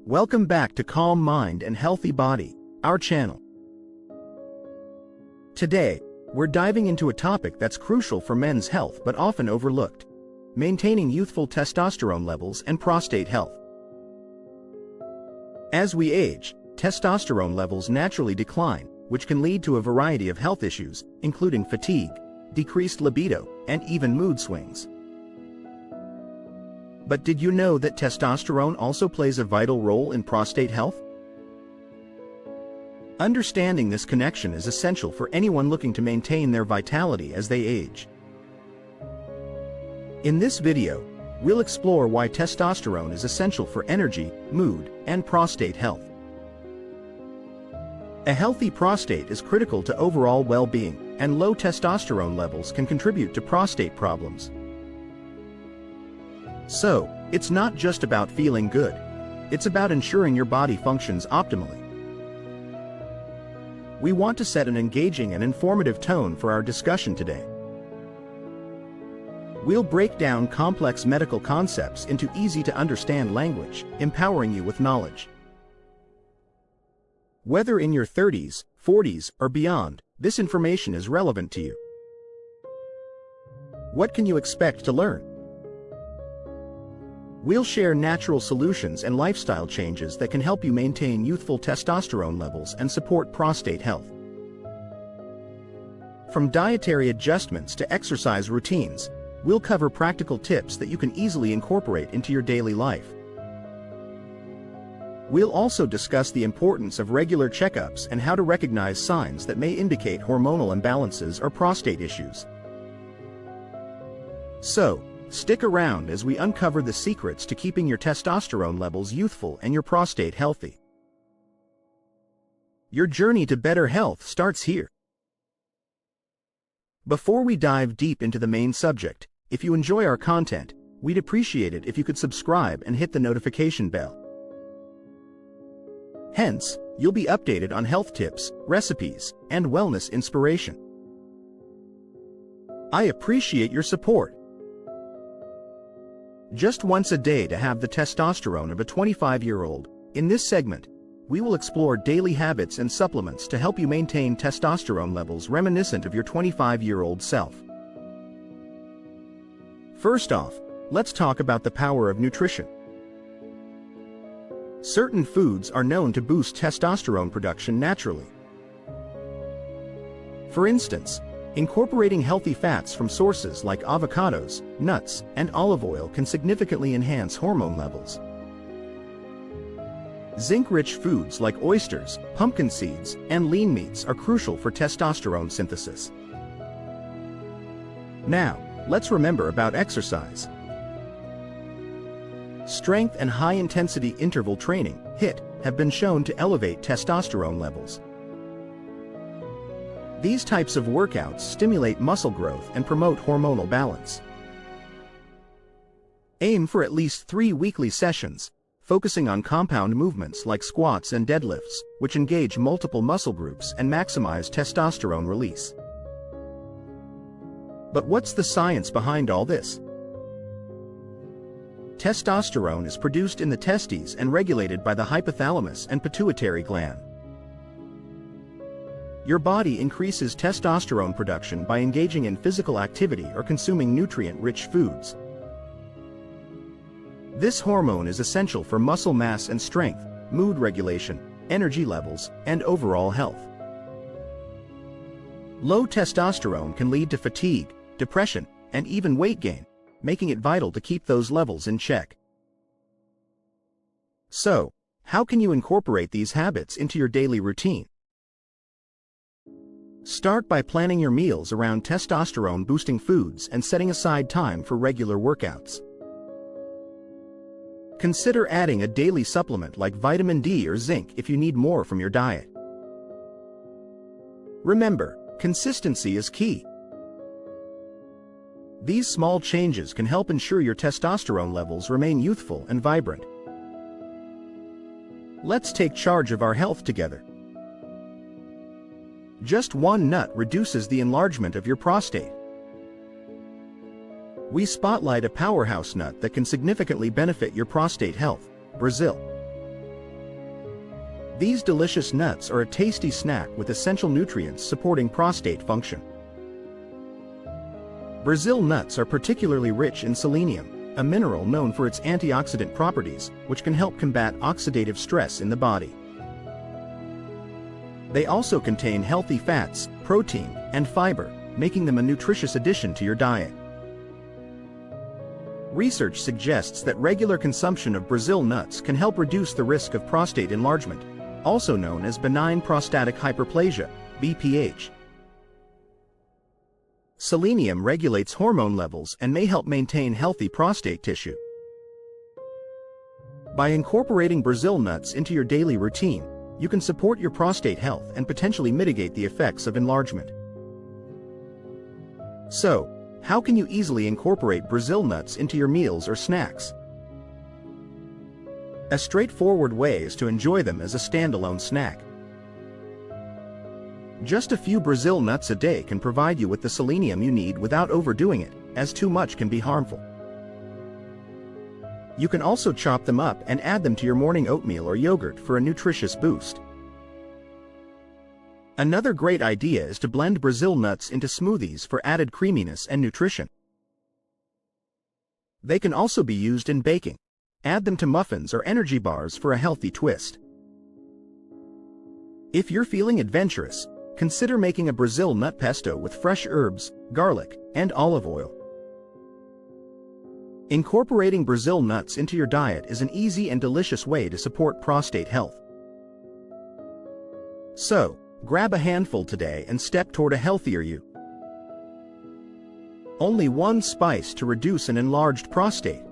Welcome back to Calm Mind and Healthy Body, our channel. Today, we're diving into a topic that's crucial for men's health but often overlooked: maintaining youthful testosterone levels and prostate health. As we age, testosterone levels naturally decline, which can lead to a variety of health issues, including fatigue, decreased libido, and even mood swings. But did you know that testosterone also plays a vital role in prostate health? Understanding this connection is essential for anyone looking to maintain their vitality as they age. In this video, we'll explore why testosterone is essential for energy, mood, and prostate health. A healthy prostate is critical to overall well-being, and low testosterone levels can contribute to prostate problems. So, it's not just about feeling good. It's about ensuring your body functions optimally. We want to set an engaging and informative tone for our discussion today. We'll break down complex medical concepts into easy-to-understand language, empowering you with knowledge. Whether in your 30s, 40s, or beyond, this information is relevant to you. What can you expect to learn? We'll share natural solutions and lifestyle changes that can help you maintain youthful testosterone levels and support prostate health. From dietary adjustments to exercise routines, we'll cover practical tips that you can easily incorporate into your daily life. We'll also discuss the importance of regular checkups and how to recognize signs that may indicate hormonal imbalances or prostate issues. So, stick around as we uncover the secrets to keeping your testosterone levels youthful and your prostate healthy. Your journey to better health starts here. Before we dive deep into the main subject, if you enjoy our content, we'd appreciate it if you could subscribe and hit the notification bell. Hence, you'll be updated on health tips, recipes, and wellness inspiration. I appreciate your support. Just once a day to have the testosterone of a 25-year-old. In this segment, we will explore daily habits and supplements to help you maintain testosterone levels reminiscent of your 25-year-old self. First off, let's talk about the power of nutrition. Certain foods are known to boost testosterone production naturally. For instance, incorporating healthy fats from sources like avocados, nuts, and olive oil can significantly enhance hormone levels. Zinc-rich foods like oysters, pumpkin seeds, and lean meats are crucial for testosterone synthesis. Now, let's remember about exercise. Strength and high-intensity interval training, HIIT, have been shown to elevate testosterone levels. These types of workouts stimulate muscle growth and promote hormonal balance. Aim for at least 3 weekly sessions, focusing on compound movements like squats and deadlifts, which engage multiple muscle groups and maximize testosterone release. But what's the science behind all this? Testosterone is produced in the testes and regulated by the hypothalamus and pituitary gland. Your body increases testosterone production by engaging in physical activity or consuming nutrient-rich foods. This hormone is essential for muscle mass and strength, mood regulation, energy levels, and overall health. Low testosterone can lead to fatigue, depression, and even weight gain, making it vital to keep those levels in check. So, how can you incorporate these habits into your daily routine? Start by planning your meals around testosterone-boosting foods and setting aside time for regular workouts. Consider adding a daily supplement like vitamin D or zinc if you need more from your diet. Remember, consistency is key. These small changes can help ensure your testosterone levels remain youthful and vibrant. Let's take charge of our health together. Just one nut reduces the enlargement of your prostate. We spotlight a powerhouse nut that can significantly benefit your prostate health: Brazil. These delicious nuts are a tasty snack with essential nutrients supporting prostate function. Brazil nuts are particularly rich in selenium, a mineral known for its antioxidant properties, which can help combat oxidative stress in the body. They also contain healthy fats, protein, and fiber, making them a nutritious addition to your diet. Research suggests that regular consumption of Brazil nuts can help reduce the risk of prostate enlargement, also known as benign prostatic hyperplasia, BPH. Selenium regulates hormone levels and may help maintain healthy prostate tissue. By incorporating Brazil nuts into your daily routine, you can support your prostate health and potentially mitigate the effects of enlargement. So, how can you easily incorporate Brazil nuts into your meals or snacks? A straightforward way is to enjoy them as a standalone snack. Just a few Brazil nuts a day can provide you with the selenium you need without overdoing it, as too much can be harmful. You can also chop them up and add them to your morning oatmeal or yogurt for a nutritious boost. Another great idea is to blend Brazil nuts into smoothies for added creaminess and nutrition. They can also be used in baking. Add them to muffins or energy bars for a healthy twist. If you're feeling adventurous, consider making a Brazil nut pesto with fresh herbs, garlic, and olive oil. Incorporating Brazil nuts into your diet is an easy and delicious way to support prostate health. So, grab a handful today and step toward a healthier you. Only one spice to reduce an enlarged prostate.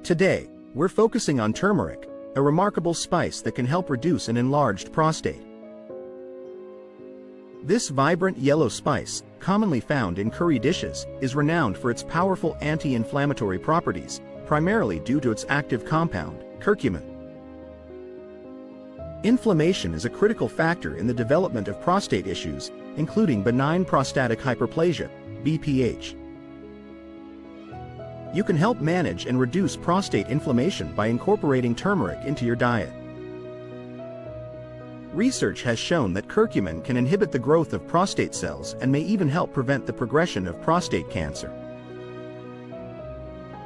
Today, we're focusing on turmeric, a remarkable spice that can help reduce an enlarged prostate. This vibrant yellow spice, commonly found in curry dishes, is renowned for its powerful anti-inflammatory properties, primarily due to its active compound, curcumin. Inflammation is a critical factor in the development of prostate issues, including benign prostatic hyperplasia, BPH. You can help manage and reduce prostate inflammation by incorporating turmeric into your diet. Research has shown that curcumin can inhibit the growth of prostate cells and may even help prevent the progression of prostate cancer.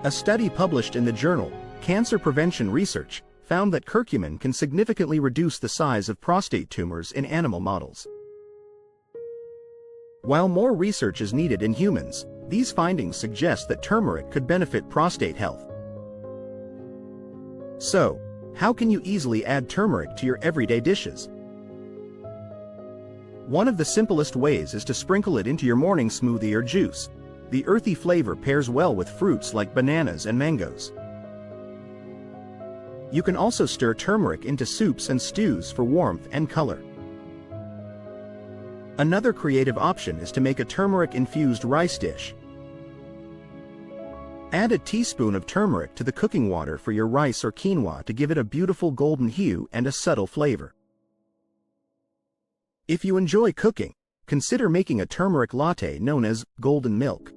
A study published in the journal Cancer Prevention Research found that curcumin can significantly reduce the size of prostate tumors in animal models. While more research is needed in humans, these findings suggest that turmeric could benefit prostate health. So, how can you easily add turmeric to your everyday dishes? One of the simplest ways is to sprinkle it into your morning smoothie or juice. The earthy flavor pairs well with fruits like bananas and mangoes. You can also stir turmeric into soups and stews for warmth and color. Another creative option is to make a turmeric-infused rice dish. Add a teaspoon of turmeric to the cooking water for your rice or quinoa to give it a beautiful golden hue and a subtle flavor. If you enjoy cooking, consider making a turmeric latte known as golden milk.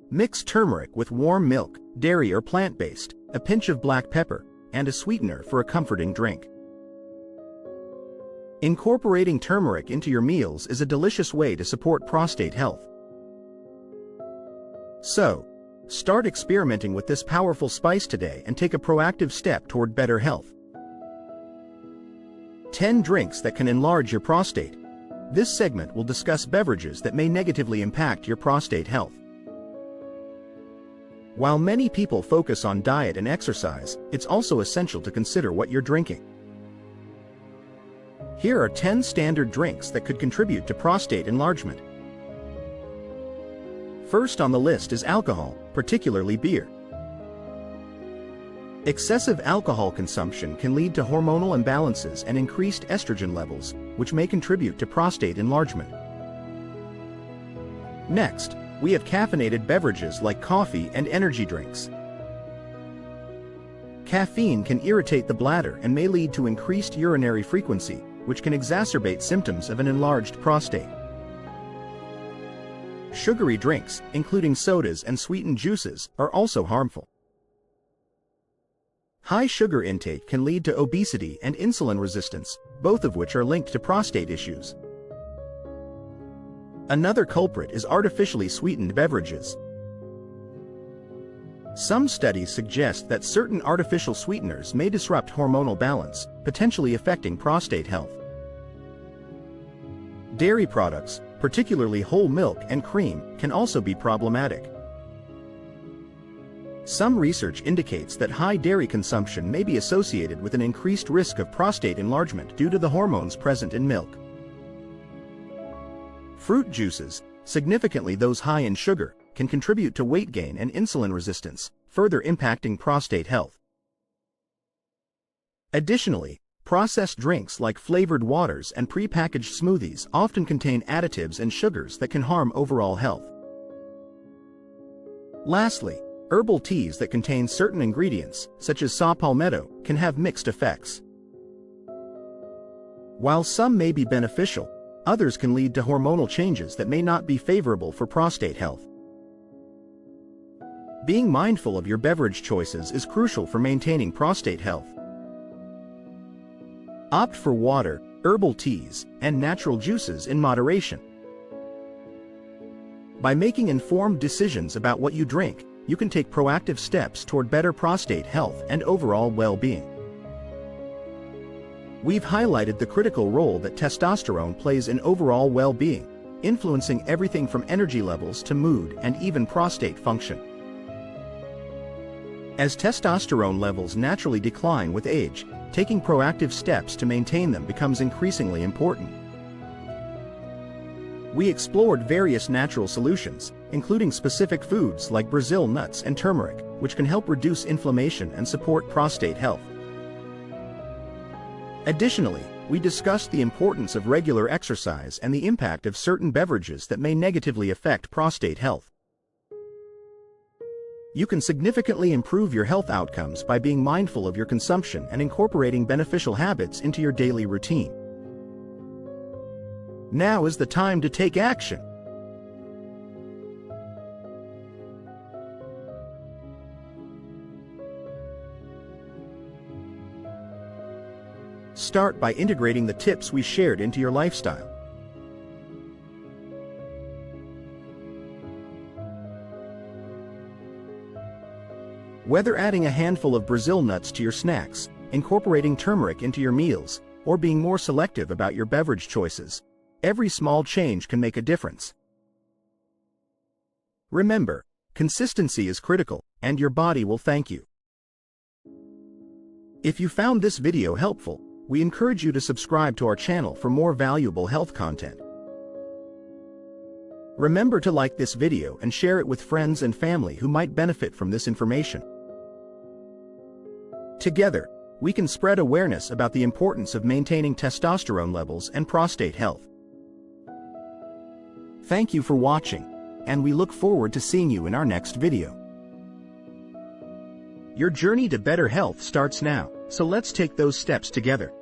Mix turmeric with warm milk, dairy or plant-based, a pinch of black pepper, and a sweetener for a comforting drink. Incorporating turmeric into your meals is a delicious way to support prostate health. So, start experimenting with this powerful spice today and take a proactive step toward better health. 10 drinks that can enlarge your prostate. This segment will discuss beverages that may negatively impact your prostate health. While many people focus on diet and exercise, it's also essential to consider what you're drinking. Here are 10 standard drinks that could contribute to prostate enlargement. First on the list is alcohol, particularly beer. Excessive alcohol consumption can lead to hormonal imbalances and increased estrogen levels, which may contribute to prostate enlargement. Next, we have caffeinated beverages like coffee and energy drinks. Caffeine can irritate the bladder and may lead to increased urinary frequency, which can exacerbate symptoms of an enlarged prostate. Sugary drinks, including sodas and sweetened juices, are also harmful. High sugar intake can lead to obesity and insulin resistance, both of which are linked to prostate issues. Another culprit is artificially sweetened beverages. Some studies suggest that certain artificial sweeteners may disrupt hormonal balance, potentially affecting prostate health. Dairy products, particularly whole milk and cream, can also be problematic. Some research indicates that high dairy consumption may be associated with an increased risk of prostate enlargement due to the hormones present in milk. Fruit juices, significantly those high in sugar, can contribute to weight gain and insulin resistance, further impacting prostate health. Additionally, processed drinks like flavored waters and prepackaged smoothies often contain additives and sugars that can harm overall health. Lastly, herbal teas that contain certain ingredients, such as saw palmetto, can have mixed effects. While some may be beneficial, others can lead to hormonal changes that may not be favorable for prostate health. Being mindful of your beverage choices is crucial for maintaining prostate health. Opt for water, herbal teas, and natural juices in moderation. By making informed decisions about what you drink, you can take proactive steps toward better prostate health and overall well-being. We've highlighted the critical role that testosterone plays in overall well-being, influencing everything from energy levels to mood and even prostate function. As testosterone levels naturally decline with age, taking proactive steps to maintain them becomes increasingly important. We explored various natural solutions, including specific foods like Brazil nuts and turmeric, which can help reduce inflammation and support prostate health. Additionally, we discussed the importance of regular exercise and the impact of certain beverages that may negatively affect prostate health. You can significantly improve your health outcomes by being mindful of your consumption and incorporating beneficial habits into your daily routine. Now is the time to take action. Start by integrating the tips we shared into your lifestyle. Whether adding a handful of Brazil nuts to your snacks, incorporating turmeric into your meals, or being more selective about your beverage choices, every small change can make a difference. Remember, consistency is critical, and your body will thank you. If you found this video helpful, we encourage you to subscribe to our channel for more valuable health content. Remember to like this video and share it with friends and family who might benefit from this information. Together, we can spread awareness about the importance of maintaining testosterone levels and prostate health. Thank you for watching, and we look forward to seeing you in our next video. Your journey to better health starts now, so let's take those steps together.